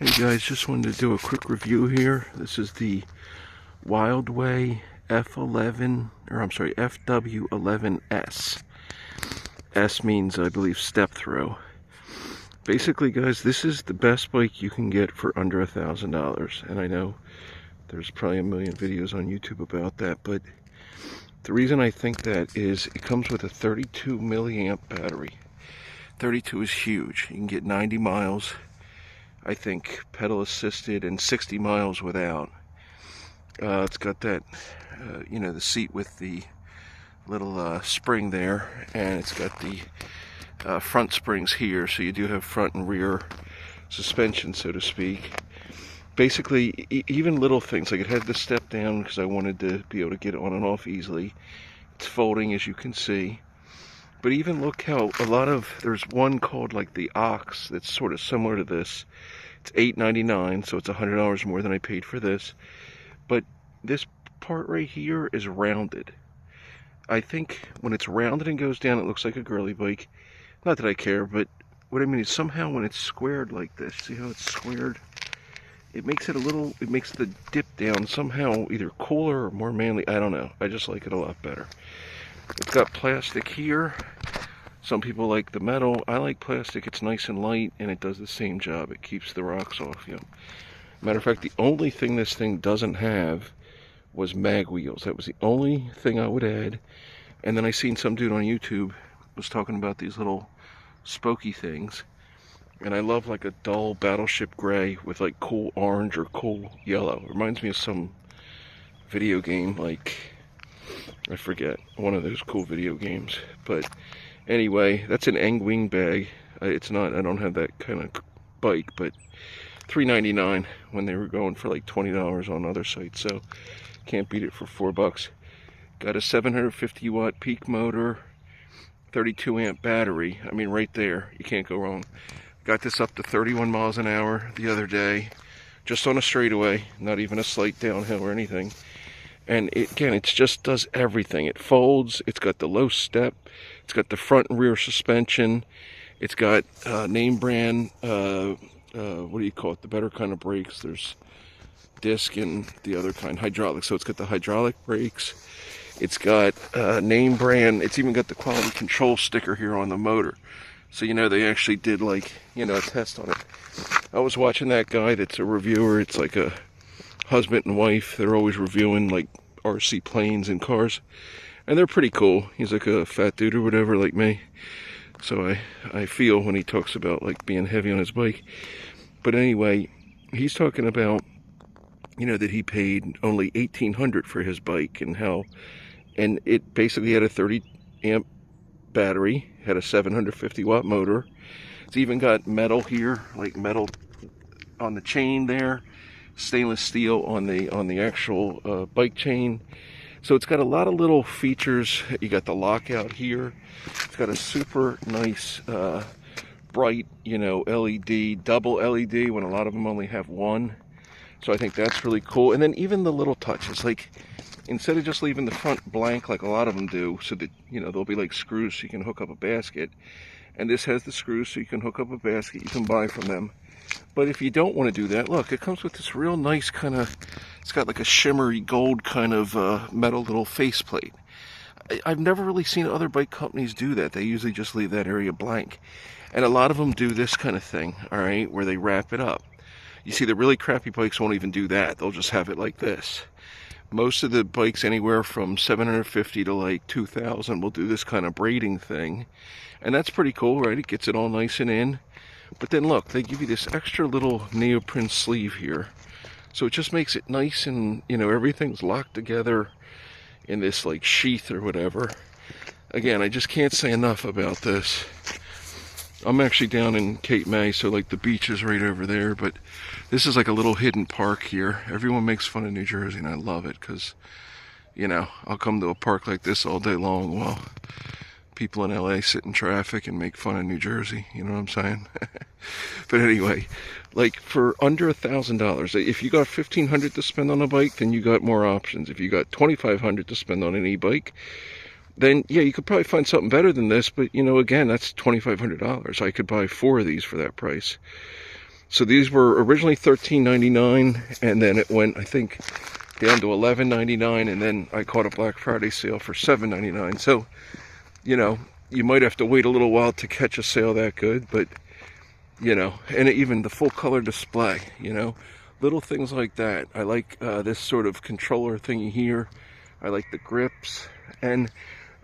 Hey guys, just wanted to do a quick review here. This is the Wildeway FW11S. S means, I believe, step throw. Basically, guys, this is the best bike you can get for under $1,000. And I know there's probably a million videos on YouTube about that, but the reason I think that is it comes with a 32 milliamp battery. 32 is huge. You can get 90 miles. I think pedal assisted, and 60 miles without. It's got that, the seat with the little spring there, and it's got the front springs here, so you do have front and rear suspension, so to speak. Basically, even little things, like it had the step down because I wanted to be able to get on and off easily. It's folding, as you can see. But even look how there's one called like the Ox that's sort of similar to this. It's $8.99, so it's $100 more than I paid for this. But this part right here is rounded. I think when it's rounded and goes down, it looks like a girly bike. Not that I care, but what I mean is somehow when it's squared like this, see how it's squared? It makes the dip down somehow either cooler or more manly. I don't know. I just like it a lot better. It's got plastic here. Some people like the metal. I like plastic. It's nice and light, and it does the same job. It keeps the rocks off you. Matter of fact, the only thing this thing doesn't have was mag wheels. That was the only thing I would add. And then I seen some dude on YouTube was talking about these little spokey things. And I love like a dull battleship gray with like cool orange or cool yellow. It reminds me of some video game, like, I forget, one of those cool video games. But anyway, that's an Engwing bag. It's not, I don't have that kind of bike, but $3.99 when they were going for like $20 on other sites, so can't beat it for $4. Got a 750 watt peak motor, 32 amp battery. I mean, right there, you can't go wrong. Got this up to 31 miles an hour the other day, just on a straightaway, not even a slight downhill or anything. And it just does everything. It folds, it's got the low step, it's got the front and rear suspension, it's got name brand, what do you call it, the better kind of brakes. There's disc and the other kind, hydraulic. So it's got the hydraulic brakes, it's got name brand, it's even got the quality control sticker here on the motor. So they actually did like, a test on it. I was watching that guy that's a reviewer, it's like a husband and wife. They're always reviewing like RC planes and cars, and they're pretty cool. He's like a fat dude or whatever like me, so I feel when he talks about like being heavy on his bike. But anyway, he's talking about that he paid only $1,800 for his bike, and it basically had a 30 amp battery, had a 750 watt motor. It's even got metal here, like metal on the chain there, stainless steel on the actual bike chain. So it's got a lot of little features. You got the lockout here. It's got a super nice bright LED, double LED, when a lot of them only have one. So I think that's really cool. And then even the little touches, like instead of just leaving the front blank like a lot of them do, so that there'll be like screws so you can hook up a basket, and this has the screws so you can hook up a basket you can buy from them. But if you don't want to do that, look, it comes with this real nice kind of, it's got like a shimmery gold kind of metal little faceplate. I've never really seen other bike companies do that. They usually just leave that area blank. And a lot of them do this kind of thing, all right, where they wrap it up. You see, the really crappy bikes won't even do that. They'll just have it like this. Most of the bikes anywhere from 750 to like 2,000 will do this kind of braiding thing. And that's pretty cool, right? It gets it all nice and in. But then look, they give you this extra little neoprene sleeve here. So it just makes it nice, and everything's locked together in this like sheath or whatever. Again, I just can't say enough about this. I'm actually down in Cape May, so like the beach is right over there, but this is like a little hidden park here. Everyone makes fun of New Jersey, and I love it because, I'll come to a park like this all day long while people in LA sit in traffic and make fun of New Jersey, you know what I'm saying? But anyway, like for under $1,000, if you got $1,500 to spend on a bike, then you got more options. If you got $2,500 to spend on an e-bike, then yeah, you could probably find something better than this, but again, that's $2,500. I could buy 4 of these for that price. So these were originally $13.99, and then it went, I think, down to $11.99, and then I caught a Black Friday sale for $7.99. So, you know, you might have to wait a little while to catch a sale that good, but, you know, and even the full color display, you know, little things like that. I like this sort of controller thingy here. I like the grips. And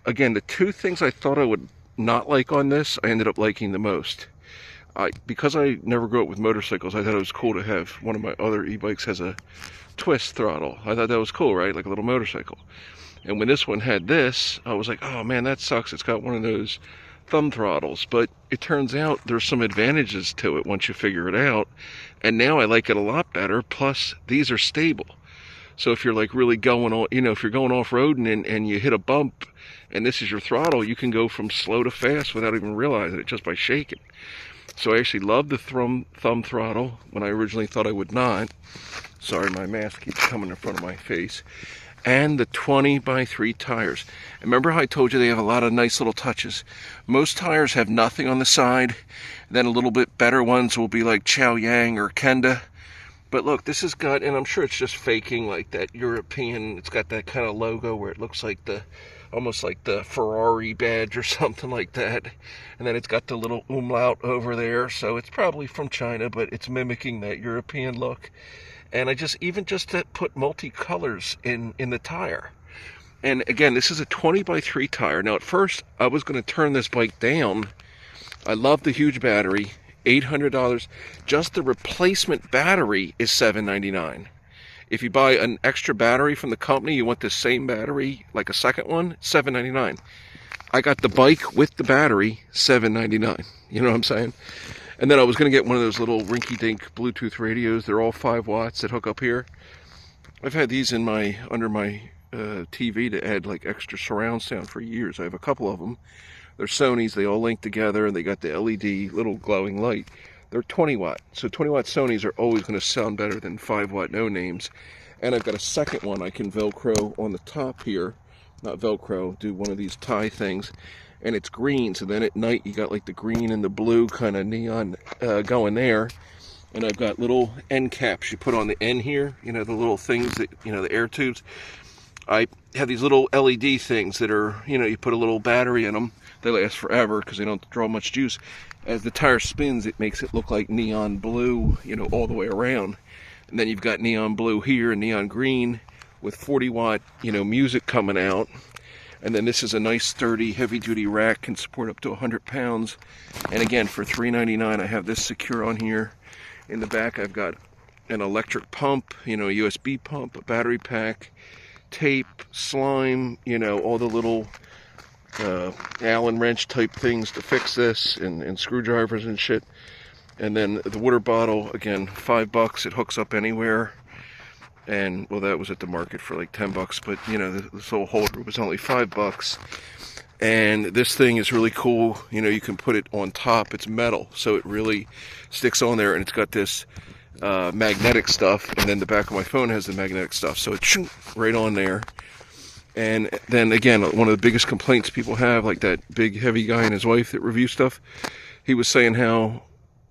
again, the two things I thought I would not like on this, I ended up liking the most. Because I never grew up with motorcycles, I thought it was cool to have one of my other e-bikes has a twist throttle. I thought that was cool, right? Like a little motorcycle. And when this one had this, I was like, oh man, that sucks. It's got one of those thumb throttles. But it turns out there's some advantages to it once you figure it out. And now I like it a lot better. Plus, these are stable. So if you're like really going on, you know, if you're going off-roading and you hit a bump and this is your throttle, you can go from slow to fast without even realizing it just by shaking. So I actually love the thumb throttle when I originally thought I would not. Sorry, my mask keeps coming in front of my face. And the 20x3 tires. Remember how I told you they have a lot of nice little touches? Most tires have nothing on the side. Then a little bit better ones will be like Chow Yang or Kenda. But look, this has got, and I'm sure it's just faking like that European, it's got that kind of logo where it looks like almost like the Ferrari badge or something like that. And then it's got the little umlaut over there. So it's probably from China, but it's mimicking that European look. And I even just to put multicolors in the tire. And again, this is a 20x3 tire. Now at first, I was going to turn this bike down. I love the huge battery, $800. Just the replacement battery is $799. If you buy an extra battery from the company, you want the same battery, like a second one, $799. I got the bike with the battery, $799. You know what I'm saying? And then I was going to get one of those little rinky-dink Bluetooth radios. They're all 5 watts that hook up here. I've had these in under my TV to add like extra surround sound for years. I have a couple of them. They're Sony's. They all link together, and they got the LED little glowing light. They're 20 watt. So 20 watt Sonys are always going to sound better than 5 watt no names. And I've got a second one I can Velcro on the top here. Not Velcro, do one of these tie things. And it's green, so then at night you got like the green and the blue kind of neon going there. And I've got little end caps you put on the end here, you know, the little things that, you know, the air tubes. I have these little LED things that are, you know, you put a little battery in them. They last forever because they don't draw much juice. As the tire spins, it makes it look like neon blue, you know, all the way around. And then you've got neon blue here and neon green with 40 watt, you know, music coming out. And then this is a nice sturdy heavy-duty rack, can support up to 100 pounds. And again, for $399, I have this secure on here. In the back, I've got an electric pump, you know, a USB pump, a battery pack, tape, slime, you know, all the little Allen wrench type things to fix this, and screwdrivers and shit. And then the water bottle, again, $5. It hooks up anywhere. And well, that was at the market for like $10, but you know, this whole holder was only $5. And this thing is really cool. You know, you can put it on top. It's metal, so it really sticks on there, and it's got this magnetic stuff. And then the back of my phone has the magnetic stuff, so it's right on there. And then again, one of the biggest complaints people have, like that big heavy guy and his wife that review stuff, he was saying how,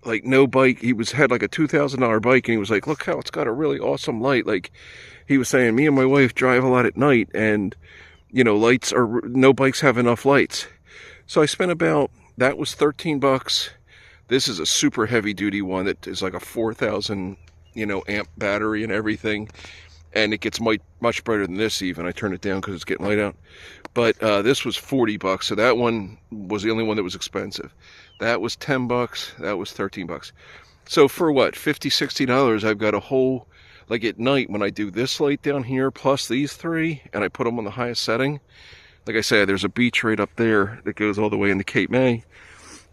like, no bike, had like a $2,000 bike, and he was like, look how it's got a really awesome light. Like, he was saying, me and my wife drive a lot at night, and, you know, no bikes have enough lights. So I spent that was $13. This is a super heavy duty one that is like a 4,000, you know, amp battery and everything. And it gets much brighter than this even. I turned it down because it's getting light out. But this was $40, so that one was the only one that was expensive. That was $10, that was $13. So for what, $50, $60, I've got a whole, like at night when I do this light down here, plus these three, and I put them on the highest setting. Like I said, there's a beach right up there that goes all the way into Cape May.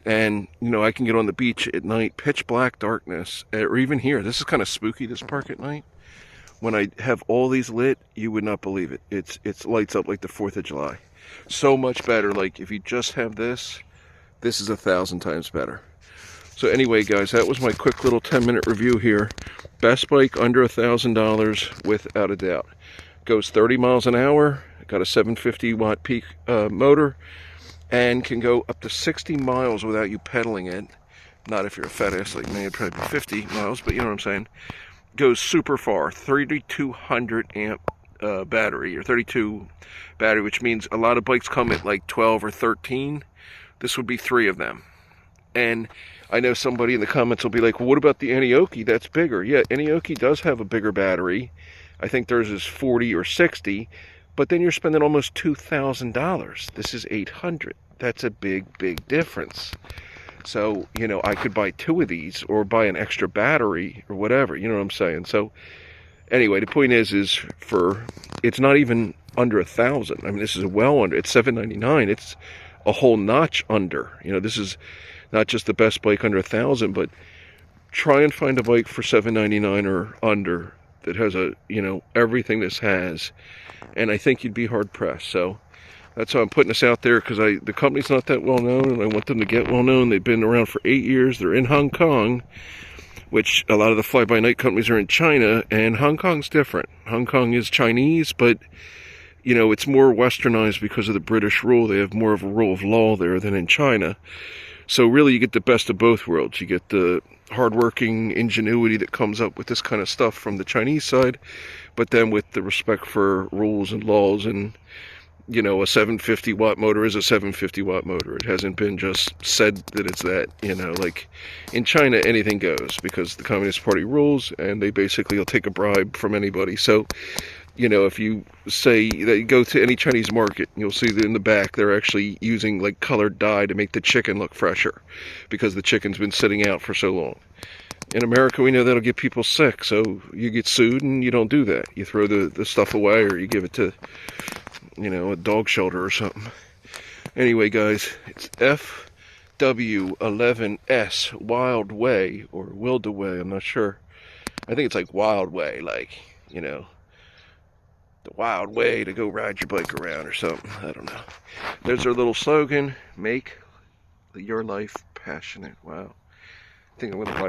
And, you know, I can get on the beach at night, pitch black darkness, or even here. This is kind of spooky, this park at night. When I have all these lit, you would not believe it. It's lights up like the 4th of July. So much better. Like, if you just have this is 1,000 times better. So anyway, guys, that was my quick little 10-minute review here. Best bike under $1,000 without a doubt. Goes 30 miles an hour. Got a 750 watt peak motor, and can go up to 60 miles without you pedaling it. Not if you're a fat ass like me, it'd probably be 50 miles, but you know what I'm saying. Goes super far, 3200 amp battery, or 32 battery, which means a lot of bikes come at like 12 or 13. This would be 3 of them. And I know somebody in the comments will be like, well, what about the Aneoki? That's bigger. Yeah, Aneoki does have a bigger battery. I think theirs is 40 or 60, but then you're spending almost $2,000. This is 800. That's a big, big difference. So, you know, I could buy 2 of these or buy an extra battery or whatever, you know what I'm saying? So, anyway, the point is it's not even under 1,000. I mean, this is well under. It's $799. It's a whole notch under. You know, this is not just the best bike under 1,000, but try and find a bike for $799 or under that has everything this has, and I think you'd be hard pressed. So that's why I'm putting this out there, because the company's not that well known, and I want them to get well known. They've been around for 8 years. They're in Hong Kong, which a lot of the fly-by-night companies are in China, and Hong Kong's different. Hong Kong is Chinese, but you know, it's more westernized because of the British rule. They have more of a rule of law there than in China. So really you get the best of both worlds. You get the hardworking ingenuity that comes up with this kind of stuff from the Chinese side, but then with the respect for rules and laws. And you know, a 750 watt motor is a 750 watt motor. It hasn't been just said that it's that. You know, like in China, anything goes because the Communist Party rules, and they basically will take a bribe from anybody. So, you know, if you say that you go to any Chinese market, you'll see that in the back they're actually using like colored dye to make the chicken look fresher because the chicken's been sitting out for so long. In America, we know that'll get people sick, so you get sued and you don't do that. You throw the stuff away, or you give it to, you know, a dog shelter or something. Anyway, guys, it's FW11S Wildeway, or Wildeway, I'm not sure. I think it's like Wildway, like, you know, the wild way to go ride your bike around or something. I don't know. There's our little slogan, make your life passionate. Wow. I think I'm going to